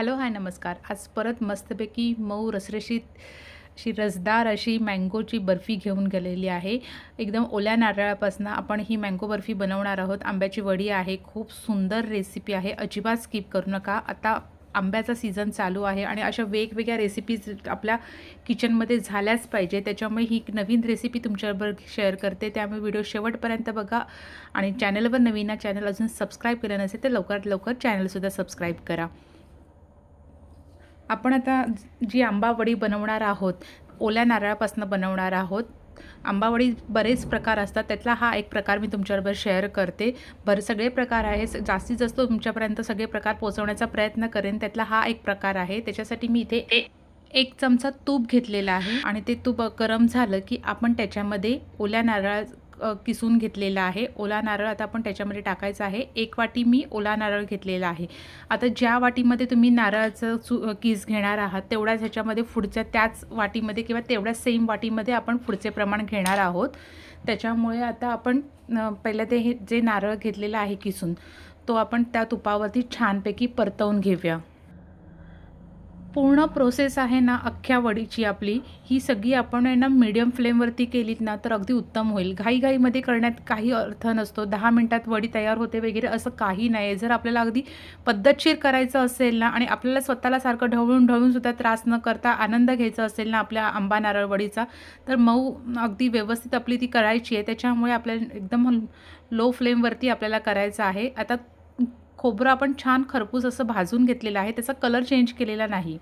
Hello, हाय, नमस्कार. आज परत मस्तपैकी मऊ रसरशीत अशी रसदार अशी मँगोची बर्फी घेऊन गेलेली आहे. एकदम ओल्या नारळापासून आपण ही मँगो बर्फी बनवणार आहोत. आंब्याची वडी आहे. खूप सुंदर रेसिपी आहे. अजिबात स्किप करू नका. आता आंब्याचा सीझन चालू आहे आणि अशा वेगवेगळ्या रेसिपीज आपल्या किचनमध्ये झाल्याच पाहिजे. त्याच्यामुळे ही नवीन रेसिपी तुमच्याबरोबर शेअर करते. त्यामुळे व्हिडिओ शेवटपर्यंत बघा आणि चॅनलवर नवीन चॅनल अजून सबस्क्राईब केलं नसेल तर लवकरात लवकर चॅनलसुद्धा सबस्क्राईब करा. आपण आता जी आंबावडी बनवणार आहोत, ओल्या नारळापासून बनवणार आहोत. आंबावडी बरेच प्रकार असतात, त्यातला हा एक प्रकार मी तुमच्याबरोबर शेअर करते. सगळे प्रकार आहे, जास्तीत जास्त तुमच्यापर्यंत सगळे प्रकार पोहोचवण्याचा प्रयत्न करेन. त्यातला हा एक प्रकार आहे. त्याच्यासाठी मी इथे एक चमचा तूप घेतलेला आहे आणि ते तूप गरम झालं की आपण त्याच्यामध्ये ओल्या नारळ किसून घेतलेला आहे. ओला नारळ आता आपण त्याच्यामध्ये टाकायचा आहे. 1 वाटी मी ओला नारळ घेतलेला आहे. आता ज्या वाटीमध्ये तुम्ही नारळाचं किस घेणार आहात तेवढ्याच ह्याच्यामध्ये पुढच्या त्याच वाटीमध्ये किंवा तेवढ्याच सेम वाटीमध्ये आपण पुढचे प्रमाण घेणार आहोत. त्याच्यामुळे आता आपण पहिलं ते हे जे नारळ घेतलेलं आहे किसून तो आपण त्या तुपावरती छानपैकी परतवून घेऊया. पूर्ण प्रोसेस आहे ना अख्ख्या वडीची आपली ही सगळी आपण आहे ना मीडियम फ्लेमवरती केलीत ना तर अगदी उत्तम होईल. घाईघाईमध्ये करण्यात काही अर्थ नसतो. 10 मिनिटात वडी तयार होते वगैरे असं काही नाही. जर आपल्याला अगदी पद्धतशीर करायचं असेल ना आणि आपल्याला स्वतःला सारखं ढवळून सुद्धा त्रास न करता आनंद घ्यायचा असेल ना आपल्या आंबा नारळ वडीचा, तर मऊ अगदी व्यवस्थित आपली ती करायची आहे. त्याच्यामुळे आपल्याला एकदम लो फ्लेमवरती आपल्याला करायचं आहे. आता खोबरं आपण छान खरपूस असं भाजून घेतलेलं आहे. त्याचा कलर चेंज केलेला नाही.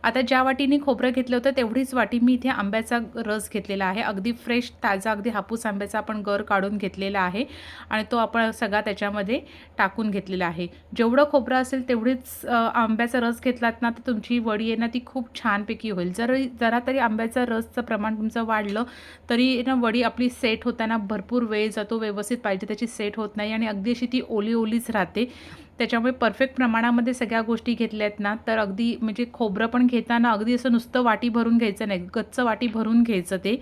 आता ज्या वाटीने खोबरं घेतलं होतं तेवढीच वाटी मी इथे आंब्याचा रस घेतलेला आहे. अगदी फ्रेश ताजा अगदी हापूस आंब्याचा आपण गर काढून घेतलेला आहे आणि तो आपण सगळा त्याच्यामध्ये टाकून घेतलेला आहे. जेवढं खोबरं असेल तेवढीच आंब्याचा रस घेतलात ना तर तुमची वडी आहे ना ती खूप छानपैकी होईल. जरा तरी आंब्याचा रसचं प्रमाण तुमचं वाढलं तरी ना वडी आपली सेट होताना भरपूर वेळ जातो. व्यवस्थित पाहिजे त्याची सेट होत नाही आणि अगदी अशी ती ओलीच राहते. त्याच्यामुळे परफेक्ट प्रमाणामध्ये सगळ्या गोष्टी घेतल्यात ना तर अगदी म्हणजे खोबरं पण घेताना अगदी असं नुसतं वाटी भरून घ्यायचं नाही, गच्च वाटी भरून घ्यायचं. ते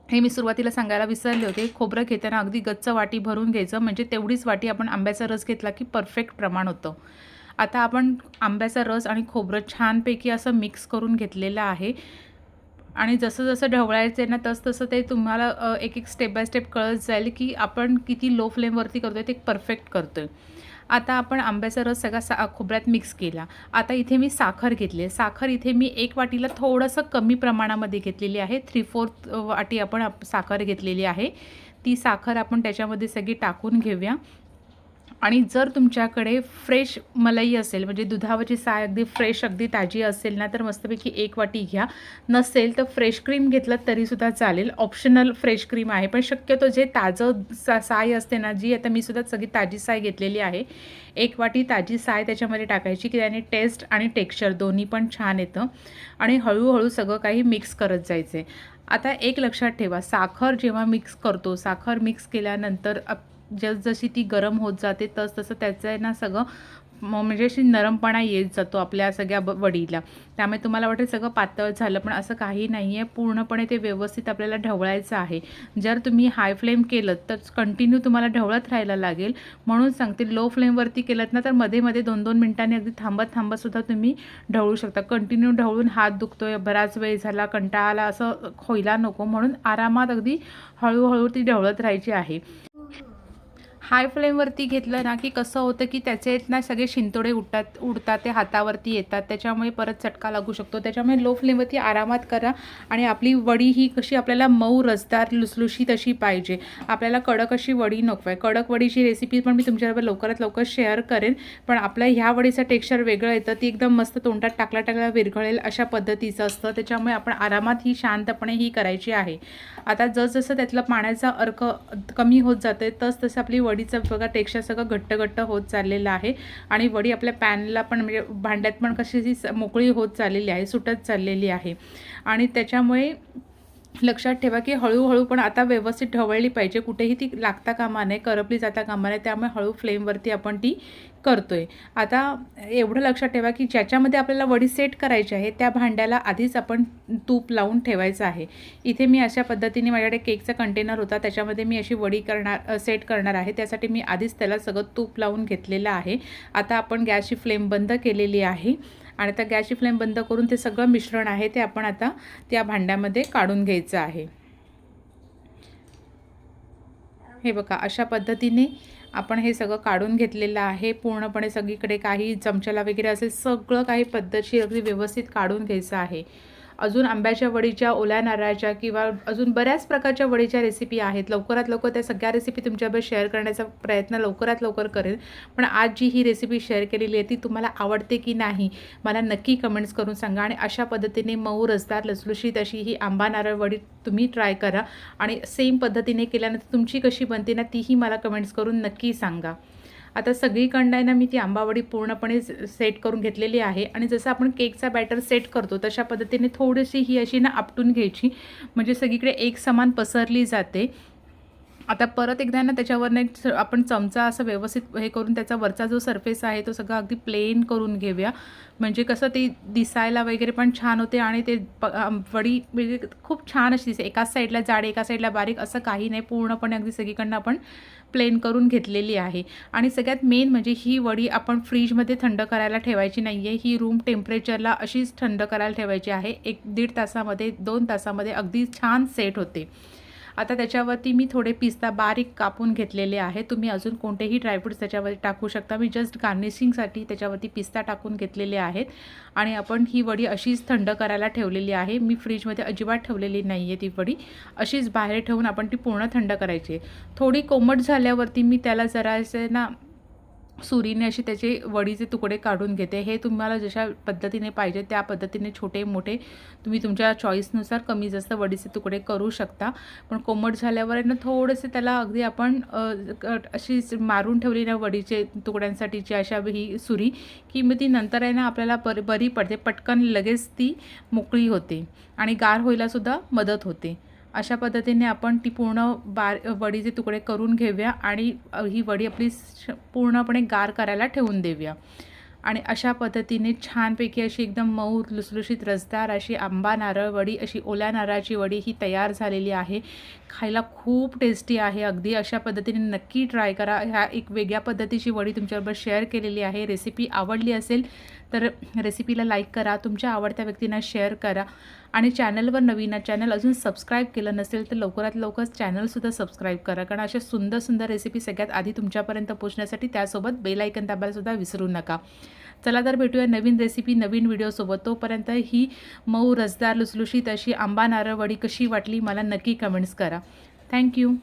हे मी सुरुवातीला सांगायला विसरले होते. खोबरं घेताना अगदी गच्च वाटी भरून घ्यायचं, म्हणजे तेवढीच वाटी आपण आंब्याचा रस घेतला की परफेक्ट प्रमाण होतं. आता आपण आंब्याचा रस आणि खोबरं छानपैकी असं मिक्स करून घेतलेलं आहे आणि जसं ढवळायचं आहे ना तसं ते तुम्हाला एक स्टेप बाय स्टेप कळत जाईल की आपण किती लो फ्लेमवरती करतो आहे, ते परफेक्ट करतो आहे. आता आपण आंब्याचा रस सगळा खोबऱ्यात मिक्स केला. आता इथे मी साखर घेतली आहे. साखर इथे मी 1 वाटीला थोडंसं कमी प्रमाणामध्ये घेतलेली आहे. 3/4 वाटी आपण साखर घेतलेली आहे. ती साखर आपण त्याच्यामध्ये सगळी टाकून घेऊया. आणि जर तुमच्याकडे फ्रेश मलाई असेल, म्हणजे दुधावरची साय अगदी फ्रेश अगदी ताजी असेल ना तर मस्तपैकी 1 वाटी घ्या. नसेल तर फ्रेश क्रीम घेतलं तरीसुद्धा चालेल. ऑप्शनल फ्रेश क्रीम आहे, पण शक्यतो जे ताजं साय असते ना, जी आता मी सुद्धा सगळी ताजी साय घेतलेली आहे. 1 वाटी ताजी साय त्याच्यामध्ये टाकायची की त्याने टेस्ट आणि टेक्स्चर दोन्ही पण छान येतं आणि हळूहळू सगळं काही मिक्स करत जायचं आहे. आता एक लक्षात ठेवा, साखर जेव्हा मिक्स करतो, साखर मिक्स केल्यानंतर जशी ती गरम होत जाते तसं त्याचं आहे ना सगळं म्हणजे अशी नरमपणा येत जातो आपल्या सगळ्या वडीला. त्यामुळे तुम्हाला वाटेल सगळं पातळ झालं, पण असं काही नाही आहे. पूर्णपणे ते व्यवस्थित आपल्याला ढवळायचं आहे. जर तुम्ही हाय फ्लेम केलं तर कंटिन्यू तुम्हाला ढवळत राहायला लागेल. म्हणून सांगते, लो फ्लेमवरती केलं ना तर मध्ये 2-2 मिनिटांनी अगदी थांबत सुद्धा तुम्ही ढवळू शकता. कंटिन्यू ढवळून हात दुखतोय, बराच वेळ झाला, कंटाळा आला असं व्हायला नको. म्हणून आरामात अगदी हळूहळू ती ढवळत राहायची आहे. हाय फ्लेमवरती घेतलं ना की कसं होतं की त्याचे ना सगळे शिंतोडे उडतात, ते हातावरती येतात, त्याच्यामुळे परत चटका लागू शकतो. त्याच्यामुळे लो फ्लेमवरती आरामात करा. आणि आपली वडी ही कशी आपल्याला मऊ रसदार लुसलुशीत अशी पाहिजे. आपल्याला कडक अशी वडी नको आहे. कडक वडीची रेसिपी पण मी तुमच्याबरोबर लवकरात लवकर शेअर करेन. पण आपल्या ह्या वडीचं टेक्स्चर वेगळं येतं, ती एकदम मस्त तोंडात टाकल्या विरघळेल अशा पद्धतीचं असतं. त्याच्यामुळे आपण आरामात ही शांतपणे ही करायची आहे. आता जसं त्यातलं पाण्याचा अर्क कमी होत जाते तसं आपली वडीचं बघा टेक्स्चर सगळं घट्ट होत चाललेलं आहे आणि वडी आपल्या पॅनला पण म्हणजे भांड्यात पण कशी मोकळी होत चाललेली आहे, सुटत चाललेली आहे. आणि त्याच्यामुळे लक्षात ठेवा की हळूहळू पण आता व्यवस्थित ढवळली पाहिजे, कुठेही ती लागता कामा नये, करपली जाता कामा नये. त्यामुळे हळू फ्लेमवरती आपण ती करतोय. आता एवढं लक्षात ठेवा की ज्याच्यामध्ये आपल्याला वडी सेट करायची आहे त्या भांड्याला आधीच आपण तूप लावून ठेवायचं आहे. इथे मी अशा पद्धतीने माझ्याकडे केकचा कंटेनर होता, त्याच्यामध्ये मी अशी वडी सेट करणार आहे. त्यासाठी मी आधीच त्याला सगळं तूप लावून घेतलेलं आहे. आता आपण गॅसची फ्लेम बंद केलेली आहे आणि आता गॅसची फ्लेम बंद करून ते सगळं मिश्रण आहे ते आपण आता त्या भांड्यामध्ये काढून घ्यायचं आहे. हे बघा, अशा पद्धतीने आपण हे सगळं काढून घेतलेलं आहे. पूर्णपणे सगळीकडे काही चमच्याला वगैरे असेल सगळं काही पद्धतशीर अगदी व्यवस्थित काढून घ्यायचं आहे. अजून आंब्याच्या वडीच्या, ओल्या नारळाच्या किंवा अजून बऱ्याच प्रकारच्या वडीच्या रेसिपी आहेत. लवकरात लवकर त्या सगळ्या रेसिपी तुमच्याबरोबर शेअर करण्याचा प्रयत्न लवकरात लवकर करेन. पण आज जी ही रेसिपी शेअर केलेली आहे ती तुम्हाला आवडते की नाही मला नक्की कमेंट्स करून सांगा. आणि अशा पद्धतीने मऊ, रसदार, लसलुशीत अशी ही आंबा नारळ वडी तुम्ही ट्राय करा आणि सेम पद्धतीने केल्यानंतर तुमची कशी बनते ना तीही मला कमेंट्स करून नक्की सांगा. आता सगळीकडनं आहे ना मी ती आंबावडी पूर्णपणे सेट करून घेतलेली आहे आणि जसं आपण केकचा बॅटर सेट करतो तशा पद्धतीने थोडीशी ही अशी ना आपटून घ्यायची, म्हणजे सगळीकडे एक समान पसरली जाते. आता परत एकदा ना त्याच्यावरनं एक आपण चमचा असं व्यवस्थित हे करून त्याचा वरचा जो सरफेस आहे तो सगळा अगदी प्लेन करून घेऊया, म्हणजे कसं ते दिसायला वगैरे पण छान होते आणि ते वडी म्हणजे खूप छान अशी दिसते. एकाच साईडला जाड एका साईडला बारीक असं काही नाही, पूर्णपणे अगदी सगळीकडनं आपण प्लेन करून घेतलेली आहे. आणि सगळ्यात मेन म्हणजे ही वडी आपण फ्रीजमध्ये थंड करायला ठेवायची नाही आहे, ही रूम टेम्परेचरला अशीच थंड करायला ठेवायची आहे. 1-1.5 तासामध्ये 2 तासामध्ये अगदी छान सेट होते. आता त्याच्यावरती मी थोडे पिस्ता बारीक कापून घेतलेले आहे. तुम्ही अजून कोणतेही ड्रायफ्रूट्स त्याच्यावरती टाकू शकता. मी जस्ट गार्निशिंगसाठी त्याच्यावरती पिस्ता टाकून घेतलेले आहेत आणि आपण ही वडी अशीच थंड करायला ठेवलेली आहे. मी फ्रीजमध्ये अजिबात ठेवलेली नाही आहे ती वडी, अशीच बाहेर ठेवून आपण ती पूर्ण थंड करायची. थोडी कोमट झाल्यावरती मी त्याला जरासे ना सुरीने अशी त्याचे वडीचे तुकडे काढून घेते. हे तुम्हाला जशा पद्धतीने पाहिजे त्या पद्धतीने छोटे मोठे तुम्ही तुमच्या चॉईसनुसार कमी जास्त वडीचे तुकडे करू शकता. पण कोमट झाल्यावर ना थोडेसे त्याला अगदी आपण अशी मारून ठेवली ना वडीचे तुकड्यांसाठीची अशा ही सुरी की मग ती नंतर आहे ना आपल्याला बरी पडते, पटकन लगेच ती मोकळी होते आणि गार व्हायलासुद्धा मदत होते. अशा पद्धतीने आपण ती पूर्ण वडीचे तुकडे करून घेऊया आणि ही वडी आपली पूर्णपणे गार करायला ठेवून देऊया. आणि अशा पद्धतीने छानपैकी अशी एकदम मऊ, लुसलुशीत, रसदार अशी आंबा नारळ वडी, अशी ओल्या नारळाची वडी ही तयार झालेली आहे. खायला खूप टेस्टी आहे अगदी. अशा पद्धतीने नक्की ट्राय करा. ह्या एक वेगळ्या पद्धतीची वडी तुमच्याबरोबर शेअर केलेली आहे. रेसिपी आवडली असेल तर रेसिपीला लाईक करा, तुमच्या आवडत्या व्यक्तींना शेअर करा आणि चॅनलवर नवीन चॅनल अजून सबस्क्राईब केलं नसेल तर लवकरात लवकर चॅनलसुद्धा सबस्क्राईब करा, कारण अशा सुंदर सुंदर रेसिपी सगळ्यात आधी तुमच्यापर्यंत पोहोचण्यासाठी त्यासोबत बेल आयकन दाबायलासुद्धा विसरू नका. चला तर भेटूया नवीन रेसिपी नवीन व्हिडिओसोबत. तोपर्यंत ही मऊ, रसदार, लुसलुशीत अशी आंबा नारळ वडी कशी वाटली मला नक्की कमेंट्स करा. थँक्यू.